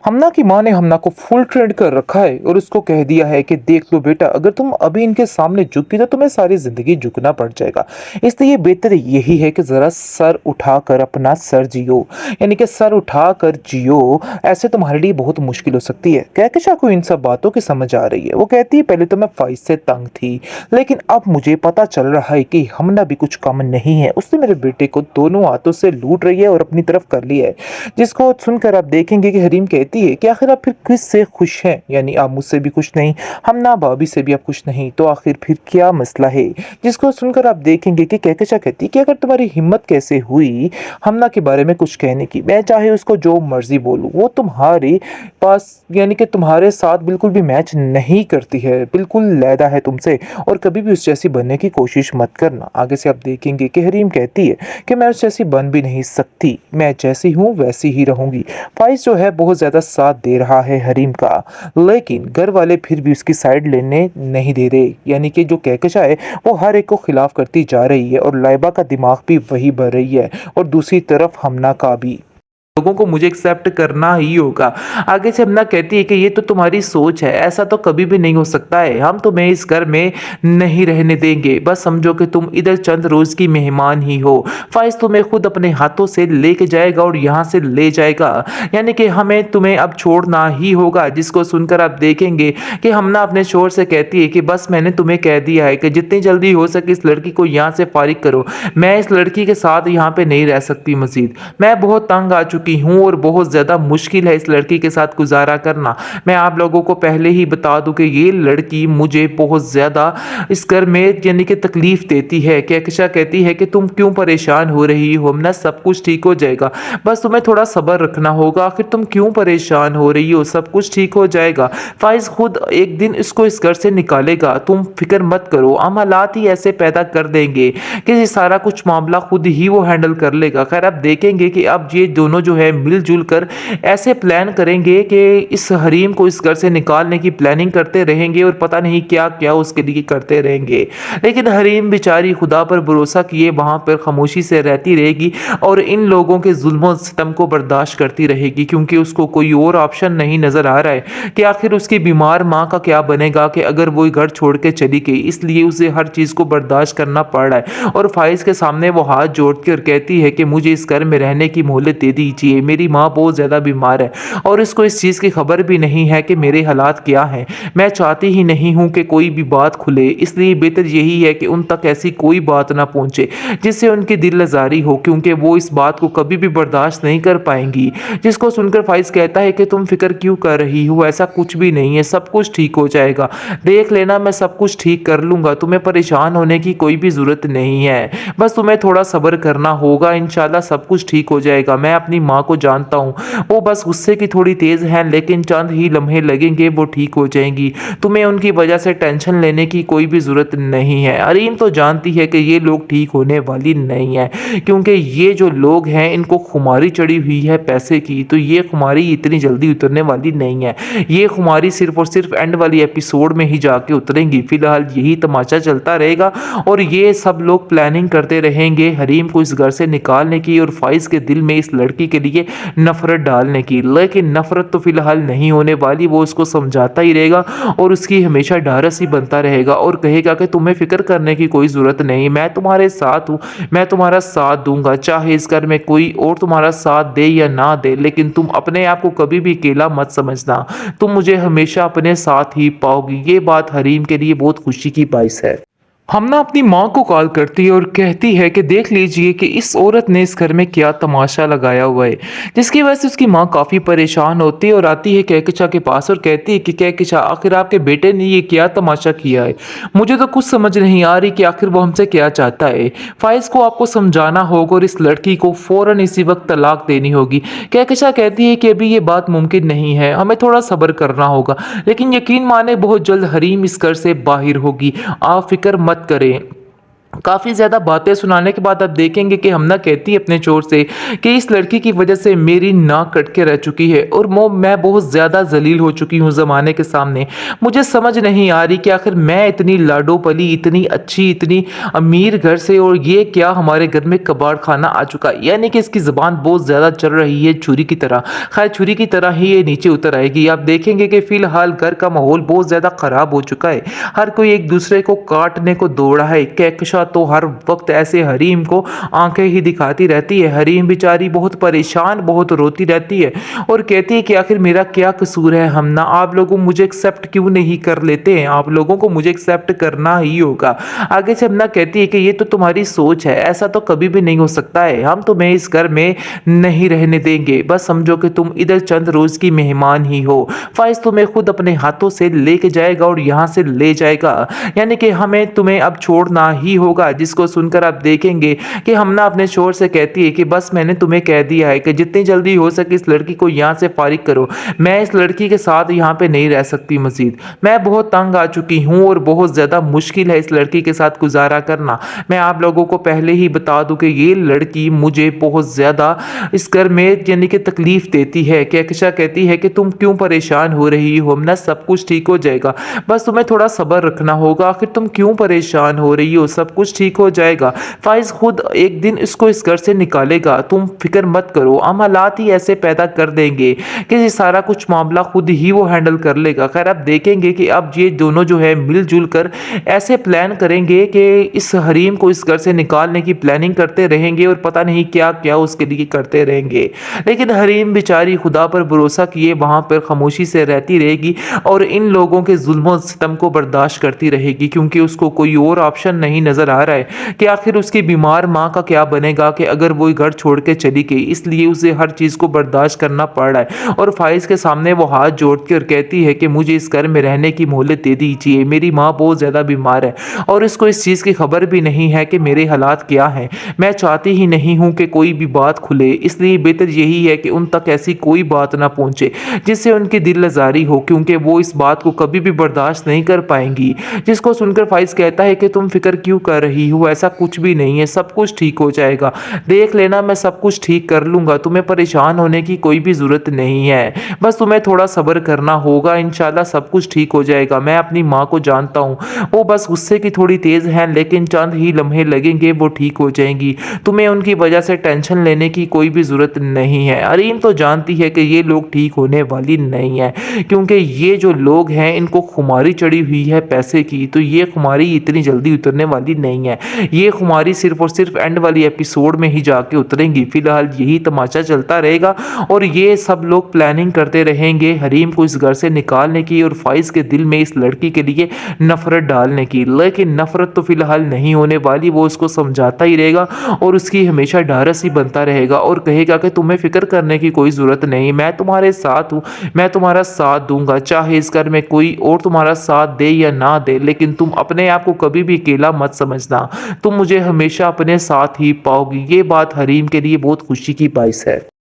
हमना की माँ ने हमना को फुल ट्रेंड कर रखा है और उसको कह दिया है कि देख लो बेटा, अगर तुम अभी इनके सामने झुकी तो तुम्हें सारी जिंदगी झुकना पड़ जाएगा। इसलिए बेहतर यही है कि जरा सर उठाकर अपना सर जियो, यानी कि सर उठाकर जियो। ऐसे तुम्हारे लिए बहुत मुश्किल हो सकती है। कहकशा को इन सब बातों की समझ आ रही है। वो कहती है पहले तो मैं फाइज से तंग थी, लेकिन अब मुझे पता चल रहा है कि हमना भी कुछ कम नहीं है। उसने मेरे बेटे को दोनों हाथों से लूट रही है और अपनी तरफ कर लिया है। जिसको सुनकर आप देखेंगे कि हरीम कहती है कि आखिर आप फिर किससे खुश हैं, यानी आप मुझसे भी खुश नहीं, हम ना भाभी से भी आप खुश नहीं, तो आखिर फिर क्या मसला है। जिसको सुनकर आप देखेंगे कि कहकशा कहती है कि अगर तुम्हारी हिम्मत कैसे हुई हमना के बारे में कुछ कहने की, मैं चाहे उसको जो मर्जी बोलूं, वो तुम्हारे पास यानी कि तुम्हारे साथ बिल्कुल भी मैच नहीं करती है, बिल्कुल लैदा है तुमसे, और कभी भी उस जैसी बनने की कोशिश मत करना। आगे से आप देखेंगे कि हरीम कहती है कि मैं उस जैसी बन भी नहीं सकती, मैं जैसी हूँ वैसी ही रहूंगी। फाइज जो है बहुत ज्यादा साथ दे रहा है हरीम का, लेकिन घर वाले फिर भी उसकी साइड लेने नहीं दे रहे, यानी कि जो कहकशा है वो हर एक को खिलाफ करती जा रही है और लाइबा का दिमाग भी वही भर रही है, और दूसरी तरफ हमना का भी। लोगों को मुझे एक्सेप्ट करना ही होगा। आगे से हमना कहती है कि ये तो तुम्हारी सोच है, ऐसा तो कभी भी नहीं हो सकता है, हम तुम्हें इस घर में नहीं रहने देंगे, बस समझो कि तुम इधर चंद रोज की मेहमान ही हो। फाइज तुम्हें खुद अपने हाथों से लेके जाएगा और यहाँ से ले जाएगा, यानी कि हमें तुम्हें अब छोड़ना ही होगा। जिसको सुनकर आप देखेंगे कि हमना अपने शोर से कहती है कि बस मैंने तुम्हें कह दिया है कि जितनी जल्दी हो सके इस लड़की को यहाँ से फारिग करो, मैं इस लड़की के साथ यहाँ पे नहीं रह सकती मजीद, मैं बहुत तंग आ चुकी हूँ और बहुत ज़्यादा मुश्किल है इस लड़की के साथ गुजारा करना। मैं आप लोगों को पहले ही बता दूं कि ये लड़की मुझे बहुत ज़्यादा इस घर में यानी कि तकलीफ देती है। कहकशा कहती है कि तुम क्यों परेशान हो रही हो, ना सब कुछ ठीक हो जाएगा, बस तुम्हें थोड़ा सब्र रखना होगा, आखिर तुम क्यों परेशान हो रही हो, सब कुछ ठीक हो जाएगा। फाइज खुद एक दिन इसको इस घर से निकालेगा, तुम फिक्र मत करो, हम हालात ही ऐसे पैदा कर देंगे कि ये सारा कुछ मामला खुद ही वो हैंडल कर लेगा। खैर आप देखेंगे कि अब ये दोनों जो है मिलजुल कर ऐसे प्लान करेंगे कि इस हरीम को इस घर से निकालने की प्लानिंग करते रहेंगे और पता नहीं क्या क्या उसके लिए करते रहेंगे। लेकिन हरीम बेचारी खुदा पर भरोसा किए वहां पर खामोशी से रहती रहेगी और इन लोगों के जुल्म सितम को बर्दाश्त करती रहेगी, क्योंकि उसको कोई और ऑप्शन नहीं नजर आ रहा है कि आखिर उसकी बीमार माँ का क्या बनेगा कि अगर वो घर छोड़ के चली गई, इसलिए उसे हर चीज को बर्दाश्त करना पड़ रहा है। और फाइज के सामने वो हाथ जोड़ कर कहती है कि मुझे इस घर में रहने की मोहलत दे दीजिए, मेरी माँ बहुत ज़्यादा बीमार है और इसको इस चीज़ की खबर भी नहीं है कि मेरे हालात क्या हैं। मैं चाहती ही नहीं हूँ कि कोई भी बात खुले, इसलिए बेहतर यही है कि उन तक ऐसी कोई बात ना पहुँचे जिससे उनकी दिल आज़ारी हो, क्योंकि वो इस बात को कभी भी बर्दाश्त नहीं कर पाएंगी। जिसको सुनकर फाइज कहता है कि तुम फिक्र क्यों कर रही हो, ऐसा कुछ भी नहीं है, सब कुछ ठीक हो जाएगा, देख लेना मैं सब कुछ ठीक कर लूँगा, तुम्हें परेशान होने की कोई भी ज़रूरत नहीं है, बस तुम्हें थोड़ा सब्र करना होगा, इंशाल्लाह सब कुछ ठीक हो जाएगा। मैं अपनी माँ को जानता हूँ, वो बस गुस्से की थोड़ी तेज़ है, लेकिन चंद ही लम्हे लगेंगे वो ठीक हो जाएंगी, तुम्हें उनकी वजह से टेंशन लेने की कोई भी ज़रूरत नहीं है। अरीम तो जानती है कि ये लोग ठीक होने वाली नहीं है, क्योंकि ये जो लोग हैं इनको खुमारी चढ़ी हुई है पैसे की, तो ये खुमारी इतनी जल्दी उतरने वाली नहीं है, ये खुमारी सिर्फ और सिर्फ एंड वाली एपिसोड में ही जाके उतरेंगी। फिलहाल यही तमाशा चलता रहेगा और ये सब लोग प्लानिंग करते रहेंगे हरीम को इस घर से निकालने की और फाइज के दिल में इस लड़की के लिए नफरत डालने की। लेकिन नफरत तो फिलहाल नहीं होने वाली, वो उसको समझाता ही रहेगा और उसकी हमेशा ढारस ही बनता रहेगा और कहेगा कि तुम्हें फिक्र करने की कोई ज़रूरत नहीं, मैं तुम्हारे साथ हूँ, मैं तुम्हारा साथ दूंगा, चाहे इस घर में कोई और तुम्हारा साथ दे या ना दे, लेकिन तुम अपने आप को कभी भी अकेला मत समझना, तुम मुझे हमेशा अपने साथ ही पाओगी। ये बात हरीम के लिए बहुत खुशी की बाइस है। हमना अपनी माँ को कॉल करती है और कहती है कि देख लीजिए कि इस औरत ने इस घर में क्या तमाशा लगाया हुआ है, जिसकी वजह से उसकी माँ काफ़ी परेशान होती है और आती है कहकशा के पास और कहती है कि कहकशा आखिर आपके बेटे ने ये क्या तमाशा किया है, मुझे तो कुछ समझ नहीं आ रही कि आखिर वो हमसे क्या चाहता है। फाइज को आपको समझाना होगा और इस लड़की को फौरन इसी वक्त तलाक देनी होगी। कहकशा कहती है कि अभी ये बात मुमकिन नहीं है, हमें थोड़ा सब्र करना होगा, लेकिन यकीन माने बहुत जल्द हरीम इस घर से बाहर होगी, आप फिक्र मत करें। काफ़ी ज़्यादा बातें सुनाने के बाद आप देखेंगे कि हमना कहती है अपने शोहर से कि इस लड़की की वजह से मेरी नाक कट के रह चुकी है और मैं बहुत ज़्यादा ज़लील हो चुकी हूँ ज़माने के सामने। मुझे समझ नहीं आ रही कि आखिर मैं इतनी लाडो पली, इतनी अच्छी, इतनी अमीर घर से, और ये क्या हमारे घर में कबाड़ खाना आ चुका है। यानी कि इसकी ज़बान बहुत ज़्यादा चल रही है छुरी की तरह। खैर छुरी की तरह ही ये नीचे उतर आएगी। आप देखेंगे कि फ़िलहाल घर का माहौल बहुत ज़्यादा ख़राब हो चुका है। हर कोई एक दूसरे को काटने को दौड़ा है। कहकशा तो हर वक्त ऐसे हरीम को आंखें ही दिखाती रहती है। हरीम बेचारी बहुत परेशान, बहुत रोती रहती है और कहती है कि आखिर मेरा क्या कसूर है हमना, आप लोगों मुझे एक्सेप्ट क्यों नहीं कर लेते हैं, आप लोगों को मुझे एक्सेप्ट करना ही होगा। आगे से हमना कहती है कि ये तो तुम्हारी सोच है, ऐसा तो कभी भी नहीं हो सकता है, हम तुम्हें इस घर में नहीं रहने देंगे, बस समझो कि तुम इधर चंद रोज की मेहमान ही हो। फाइज तुम्हें खुद अपने हाथों से लेके जाएगा और यहाँ से ले जाएगा, यानी कि हमें तुम्हें अब छोड़ना ही होगा। जिसको सुनकर आप देखेंगे कि हमना अपने शोहर से कहती है कि बस मैंने तुम्हें कह दिया है कि जितनी जल्दी हो सके इस लड़की को यहाँ से फारिग करो। मैं इस लड़की के साथ यहाँ पे नहीं रह सकती मजीद। मैं बहुत तंग आ चुकी हूँ और बहुत ज़्यादा मुश्किल है इस लड़की के साथ गुजारा करना। मैं आप लोगों को पहले ही बता दूं कि ये लड़की मुझे बहुत ज़्यादा इस घर में यानी कि तकलीफ़ देती है। कहकशा कहती है कि तुम क्यों परेशान हो रही हो, हमना सब कुछ ठीक हो जाएगा, बस तुम्हें थोड़ा सब्र रखना होगा। आखिर तुम क्यों परेशान हो रही हो, सब कुछ ठीक हो जाएगा। फाइज खुद एक दिन इसको इस घर से निकालेगा, तुम फिक्र मत करो। हम हालात ही ऐसे पैदा कर देंगे कि ये सारा कुछ मामला खुद ही वो हैंडल कर लेगा। खैर आप देखेंगे कि अब ये दोनों जो है मिलजुल कर ऐसे प्लान करेंगे कि इस हरीम को इस घर से निकालने की प्लानिंग करते रहेंगे और पता नहीं क्या क्या उसके लिए करते रहेंगे। लेकिन हरीम बेचारी खुदा पर भरोसा किए वहां पर खामोशी से रहती रहेगी और इन लोगों के जुल्म और सितम को बर्दाश्त करती रहेगी, क्योंकि उसको कोई और ऑप्शन नहीं नजर आ रहा है कि आखिर उसकी बीमार माँ का क्या बनेगा कि अगर वो घर छोड़ के चली गई। इसलिए उसे हर चीज़ को बर्दाश्त करना पड़ रहा है और फाइज के सामने वो हाथ जोड़ती और कहती है कि मुझे इस घर में रहने की मोहलत दे दीजिए, मेरी माँ बहुत ज़्यादा बीमार है और इसको इस चीज़ की खबर भी नहीं है कि मेरे हालात क्या हैं। मैं चाहती ही नहीं हूँ कि कोई भी बात खुले, इसलिए बेहतर यही है कि उन तक ऐसी कोई बात ना पहुँचे जिससे उनकी दिल आज़ारी हो, क्योंकि वो इस बात को कभी भी बर्दाश्त नहीं कर पाएंगी। जिसको सुनकर फाइज कहता है कि तुम फिक्र क्यों कर रही हो, ऐसा कुछ भी नहीं है, सब कुछ ठीक हो जाएगा, देख लेना मैं सब कुछ ठीक कर लूँगा, तुम्हें परेशान होने की कोई भी ज़रूरत नहीं है, बस तुम्हें थोड़ा सब्र करना होगा, इंशाल्लाह सब कुछ ठीक हो जाएगा। मैं अपनी माँ को जानता हूँ, वो बस गुस्से की थोड़ी तेज़ हैं, लेकिन चंद ही लम्हे लगेंगे वो ठीक हो जाएंगी, तुम्हें उनकी वजह से टेंशन लेने की कोई भी ज़रूरत नहीं है। अरीम तो जानती है कि ये लोग ठीक होने वाली नहीं है, क्योंकि ये जो लोग हैं इनको खुमारी चढ़ी हुई है पैसे की, तो ये खुमारी इतनी जल्दी उतरने वाली नहीं है। ये खुमारी सिर्फ और सिर्फ एंड वाली एपिसोड में ही जाके उतरेंगी। फिलहाल यही तमाशा चलता रहेगा और ये सब लोग प्लानिंग करते रहेंगे हरीम को इस घर से निकालने की और फाइज के दिल में इस लड़की के लिए नफरत डालने की। लेकिन नफरत तो फिलहाल नहीं होने वाली, वो उसको समझाता ही रहेगा और उसकी हमेशा ढारस ही बनता रहेगा और कहेगा कि तुम्हें फिक्र करने की कोई ज़रूरत नहीं, मैं तुम्हारे साथ हूँ, मैं तुम्हारा साथ दूंगा, चाहे इस घर में कोई और तुम्हारा साथ दे या ना दे, लेकिन तुम अपने आप को कभी भी अकेला मत समझना, तुम मुझे हमेशा अपने साथ ही पाओगी। ये बात हरीम के लिए बहुत खुशी की बाइस है।